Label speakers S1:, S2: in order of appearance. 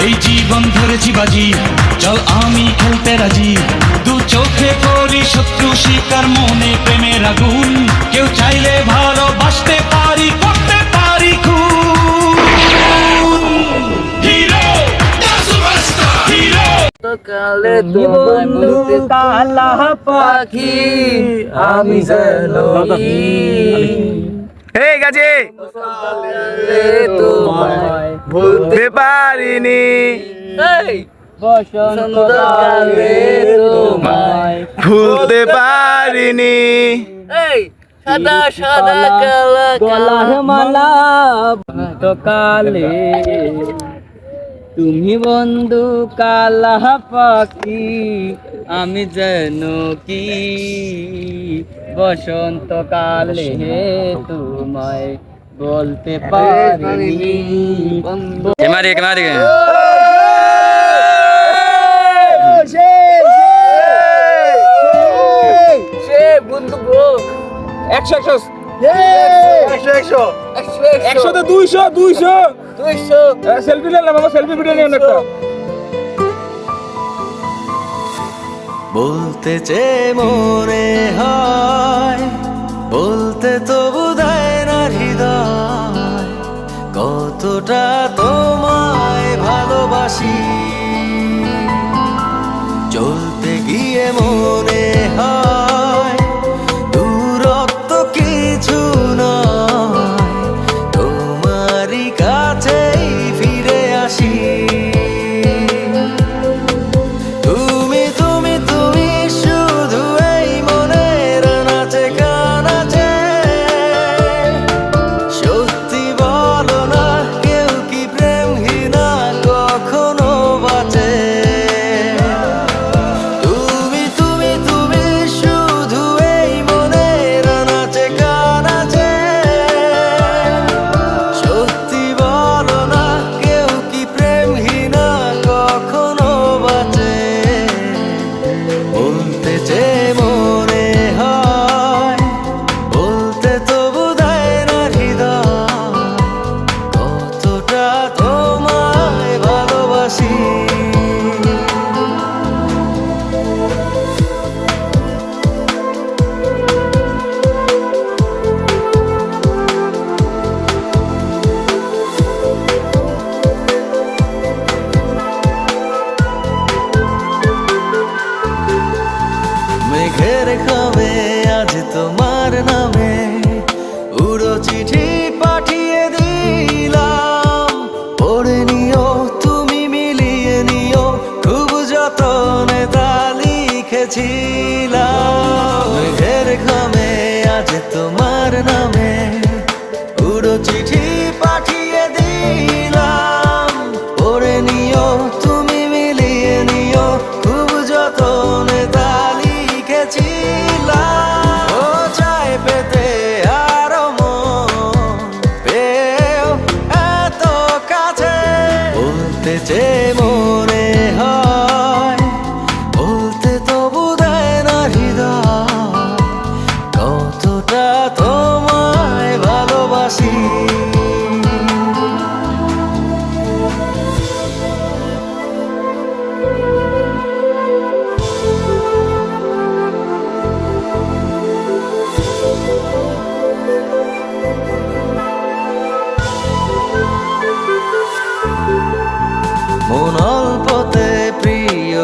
S1: এই জীবন ধরেছি বাজি, চল আমি খেলতে রাজি। দু চোখে করি শত্রু শিকার, মনে প্রেমের আগুন। কেউ চাইলে ভালোবাসতে পারি, করতে পারি খুন। Hero superstar hero.
S2: কালে তোমায় বলতে কালা পাখি আমি যেন
S3: এই গাছে
S2: তোমায়
S3: ভুলতে পারিনি,
S2: বসন্তকালে তোমায়
S3: ভুলতে পারিনি।
S2: সাদা সাদা কালা গলার মালা বসন্তকালে তুমি বন্ধু কালা পাখি আমি যেন কি বসন্তকালে তোমায় বলতে পারিনি।
S3: কেমারি কেমারি
S2: সে বন্ধু গো
S3: 100 100
S2: একশো
S3: 200 200 সেলফি নিলাম বাবা, সেলফি ভিডিও নিয়ে একটা।
S4: বলতে চেয়ে মনে হয়, বলতে তো বোধহয় না হৃদয়, কতটা তোমায় ভালোবাসি। চলতে গিয়ে মনে হয় দূরত্ব কিছু নয়, তোমারই কাছেই ফিরে আসি। তুমি তুমি তুমি শুধু এই মনের নাচে কানাচে, সত্যি বলো না কেউ কি প্রেমহীনা কখনো বাঁচে। তুমি তুমি তুমি শুধু এই মনের নাচে কানাচে, সত্যি বলো না কেউ কি প্রেমহীনা কখনো বাঁচে। বলতে চেয়ে মনে হয়, বলতে তো বোধহয় না হৃদয়, কতটা তোমায় ভালোবাসি। মেঘের খামে আজ তোমার নামে উড়ো চিঠি পাঠিয়ে দিলাম, পড়ে নিও তুমি মিলিয়ে নিও, খুব যতনে তা লিখেছিলাম। মেঘের খামে আজ তোমার নামে উড়ো চিঠি পাঠিয়ে দিলাম, পড়ে নিও তুমি মিলিয়ে নিও, খুব যতনে তা লিখেছিলাম। ও চায় পেতে আরো মন পেও এত কাছে, বলতে চেয়ে মনে হয়, বলতে তো বোধহয় না হৃদয়, কতটা তোমায় ভালোবাসি। মন অল্পতে প্রিয়